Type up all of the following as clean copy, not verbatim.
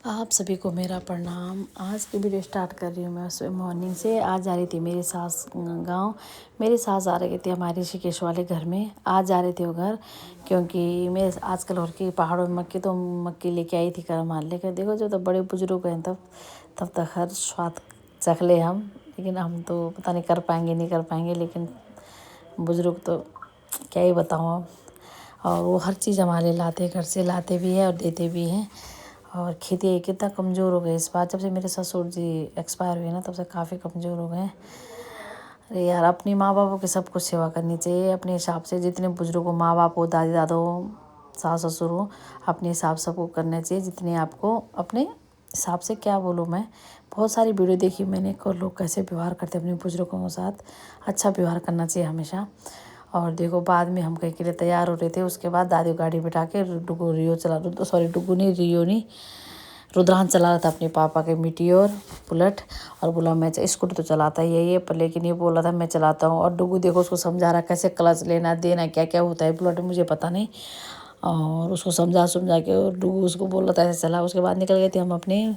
आप सभी को मेरा प्रणाम। आज की वीडियो स्टार्ट कर रही हूँ मैं सुबह मॉर्निंग से। आज जा रही थी मेरी सास गांव। मेरी सास आ रही थी हमारे ऋषिकेश वाले घर में। आज जा रहे थे वो घर क्योंकि मैं आजकल और की पहाड़ों में मक्की लेके आई थी कर मार लेकर। देखो जो तो बड़े बुजुर्ग हैं तब तक हर स्वाद चख ले हम, लेकिन हम तो पता नहीं कर पाएंगे नहीं कर पाएंगे, लेकिन बुजुर्ग तो क्या ही बताऊँ अब। और वो हर चीज़ हमारे लाते घर से लाते भी है और देते भी हैं। और खेती कितना कमज़ोर हो गए इस बार, जब से मेरे ससुर जी एक्सपायर हुए ना तब से काफ़ी कमज़ोर हो गए। अरे यार, अपनी माँ बापों की सब कुछ सेवा करनी चाहिए अपने हिसाब से। जितने बुजुर्ग हो, माँ बाप हो, दादी दादा हो, सास ससुर हो, अपने हिसाब सबको करना चाहिए जितने आपको अपने हिसाब से। क्या बोलूँ मैं, बहुत सारी वीडियो देखी मैंने को लोग कैसे व्यवहार करते अपने बुजुर्गों के साथ। अच्छा व्यवहार करना चाहिए हमेशा। और देखो बाद में हम कहीं के लिए तैयार हो रहे थे, उसके बाद दादी गाड़ी बिठा के डुगू नहीं रियो नहीं रुद्रान चला रहा था अपने पापा के मीटियोर बुलेट। और बोला मैं स्कूटर तो चलाता ही है ये पर, लेकिन ये बोल रहा था मैं चलाता हूँ। और डुगू देखो उसको समझा रहा कैसे क्लच लेना देना क्या क्या होता है बुलेट में, मुझे पता नहीं। और उसको समझा के और डुगू उसको बोल रहा था ऐसे चला। उसके बाद निकल गए थे हम अपने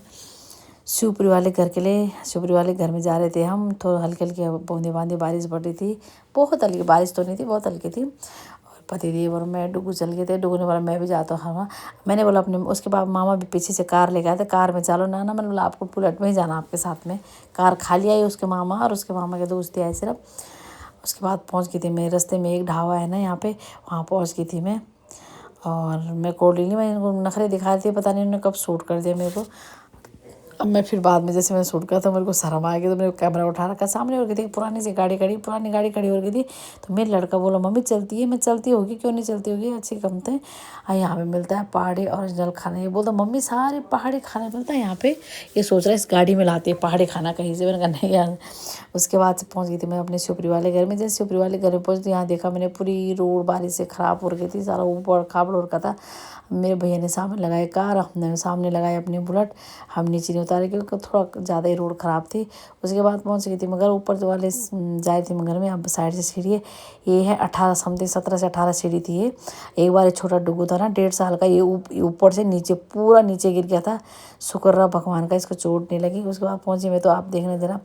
शिवपुरी वाले घर के लिए। शिवपुरी वाले घर में जा रहे थे हम। थोड़ा हल्की हल्की बूंदी बांदी बारिश पड़ रही थी, बहुत हल्की बारिश तो नहीं थी, बहुत हल्की थी। और पतिदेव और मैं डुगू चल गए थे। डुगू ने बोला मैं भी जाता हूँ। हाँ, मैंने बोला अपने, उसके बाद मामा भी पीछे से कार ले गए थे, कार में चलो ना मैंने बोला आपको बुलेट में ही जाना आपके साथ में। कार खाली आई, उसके मामा और उसके मामा के दोस्त आए सिर्फ। उसके बाद पहुँच गई थी मैं रास्ते में, एक ढाबा है ना यहाँ पे, वहाँ पहुँच गई थी मैं। और मैं कोल्ड ड्रिंक मैं इनको नखरे दिखा रही थी, पता नहीं उन्होंने कब शूट कर दिया मेरे को। अब मैं फिर बाद में जैसे मैंने शूट करा तो मेरे को शर्म आ गई, तो मैंने कैमरा उठा रखा सामने हो गई थी पुरानी गाड़ी खड़ी हो गई थी। तो मेरा लड़का बोला मम्मी चलती है, मैं चलती होगी क्यों नहीं चलती होगी, अच्छी कमते हैं। यहाँ पे मिलता है पहाड़ी ओरिजिनल खाना। ये बोलता मम्मी सारे पहाड़ी खाना मिलता है यहाँ पे। ये सोच रहा है इस गाड़ी में लाती है पहाड़ी खाना कहीं से। मैंने कहा नहीं यार। उसके बाद से पहुँच गई थी मैं अपने शिवपुरी वाले घर में। जैसे शिवपुरी वाले घर में पहुँची, यहाँ देखा मैंने पूरी रोड बारिश से ख़राब हो गई थी, सारा ऊपर खाबड़ हो रखा था। मेरे भैया ने सामने लगाया कार, हमने सामने लगाया अपनी बुलेट। हम नीचे नहीं उतारे क्योंकि थोड़ा ज़्यादा ही रोड ख़राब थी। उसके बाद पहुंच गई थी मगर ऊपर जो वाले जा रही थी मगर में, अब साइड से सीढ़ी है। ये है 18 समथिंग 17 से 18 सीढ़ी थी ये। एक बार छोटा डुगू था ना 1.5 साल का, ये ऊपर से नीचे पूरा नीचे गिर गया था। शुक्र रहा भगवान का इसको चोट नहीं लगी। उसके बाद पहुंची मैं, तो आप देखने जरा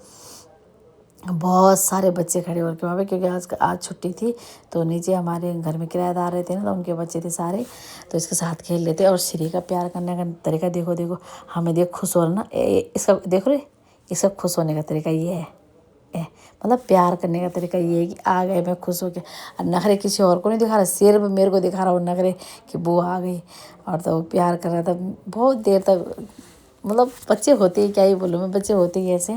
बहुत सारे बच्चे खड़े होकर वहाँ पे, क्योंकि आज छुट्टी थी। तो नीचे हमारे घर में किराएदार रहते हैं ना, तो उनके बच्चे थे सारे, तो इसके साथ खेल लेते। और श्री का प्यार करने का तरीका देखो देखो, हमें देख खुश हो रहा ना इसका, देखो रे इसका खुश होने का तरीका ये है। मतलब प्यार करने का तरीका ये है कि आ गए मैं खुश हो गया। नखरे किसी और को नहीं दिखा रहा, सिर्फ मेरे को दिखा रहा वो नखरे कि वो आ गई। और तो प्यार कर रहा था बहुत देर तक। मतलब बच्चे होते ही, क्या ही बोलूँ मैं, बच्चे होते ही ऐसे,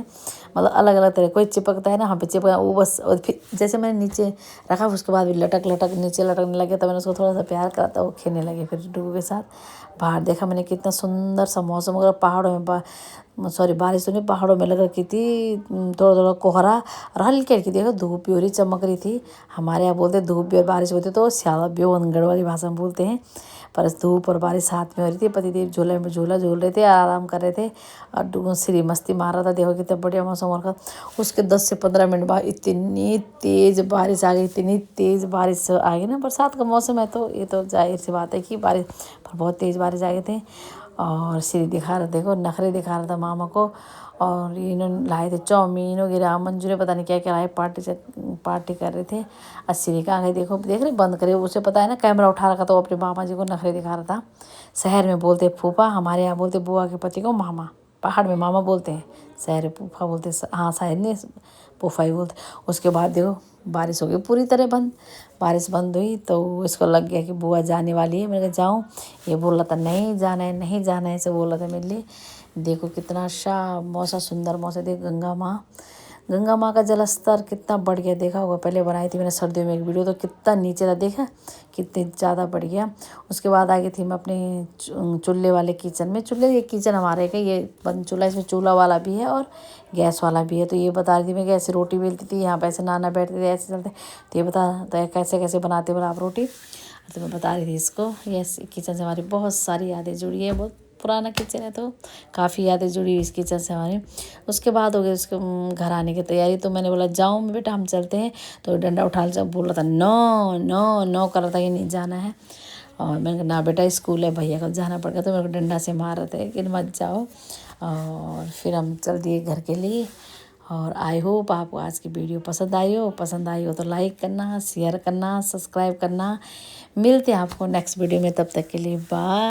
मतलब अलग अलग तरह। कोई चिपकता है ना, हाँ पे चिपका वो बस। और फिर जैसे मैंने नीचे रखा उसके बाद भी लटक लटक नीचे लटकने लगे, तो मैंने उसको थोड़ा सा प्यार करा था, वो खेलने लगे फिर डुगू के साथ। बाहर देखा मैंने कितना सुंदर सा मौसम, अगर पहाड़ों में सॉरी बारिश तो नहीं, पहाड़ों में लग रखी थी थोड़ा थोड़ा कोहरा। और हल्की हल्की देखो धूप भी हो रही चमक रही थी। हमारे यहाँ बोलते धूप भी और बारिश होती तो स्याला भी वनगढ़ वाली भाषा में बोलते हैं। पर धूप और बारिश साथ में हो रही थी। पतिदेव झूले में झूला झूल रहे थे, आराम कर रहे थे। और डुगू श्री मस्ती मार रहा था। देखो कितना बढ़िया मौसम हो रखा। उसके 10 से 15 मिनट बाद इतनी तेज़ बारिश आ गई, इतनी तेज़ बारिश आ गई ना। बरसात का मौसम है तो ये तो जाहिर सी बात है कि बारिश, पर बहुत तेज़ बारिश आ गए थे। और श्री दिखा रहा, देखो नखरे दिखा रहा था मामा को। और इन्होंने लाए थे चाउमीन वगैरह, मंचूरियन, पता नहीं क्या क्या लाए, पार्टी कर रहे थे। और श्री का आगे देखो देख रहे बंद करे, उसे पता है ना कैमरा उठा रखा, तो वो अपने मामा जी को नखरे दिखा रहा था। शहर में बोलते फूफा, हमारे यहाँ बोलते बुआ के पति को मामा। पहाड़ में मामा बोलते हैं, शहर में फूफा बोलते। हाँ शायद नहीं, फूफा ही बोलते। उसके बाद देखो बारिश हो गई पूरी तरह बंद। बारिश बंद हुई तो इसको लग गया कि बुआ जाने वाली है। मैंने कहा जाऊँ, ये बोल रहा था नहीं जाना है नहीं जाना है, ऐसे बोल रहा था मेरे लिए। देखो कितना अच्छा मौसम, सुंदर मौसम। देखो गंगा माँ का जलस्तर कितना बढ़ गया, देखा होगा। पहले बनाई थी मैंने सर्दियों में एक वीडियो, तो कितना नीचे था देखा, कितने ज़्यादा बढ़ गया। उसके बाद आ गई थी मैं अपने चूल्हे वाले किचन में। ये किचन हमारे का ये बंद चूल्हा, इसमें चूल्हा वाला भी है और गैस वाला भी है। तो ये बता रही थी मैं कि ऐसे रोटी बेलती थी, यहाँ पे ऐसे नाना बैठते थे, ऐसे चलते। तो ये बता तो कैसे कैसे बनाते बोला आप रोटी। तो मैं बता रही थी इसको। ये किचन से हमारी बहुत सारी यादें जुड़ी है, बहुत पुराना किचन है तो काफ़ी यादें जुड़ी हुई इस किचन से हमारी। उसके बाद हो गई उसके घर आने की तैयारी। तो मैंने बोला जाऊँ बेटा हम चलते हैं। तो डंडा उठा जब बोल रहा था नो नो नो कर रहा था कि नहीं जाना है। और मैंने कहा ना बेटा स्कूल है, भैया को जाना पड़ेगा, तो मेरे को डंडा से मार रहे थे कि मत जाओ। और फिर हम चल दिए घर के लिए। और आई होप आपको आज की वीडियो पसंद आई हो तो लाइक करना, शेयर करना, सब्सक्राइब करना। मिलते हैं आपको नेक्स्ट वीडियो में, तब तक के लिए बाय।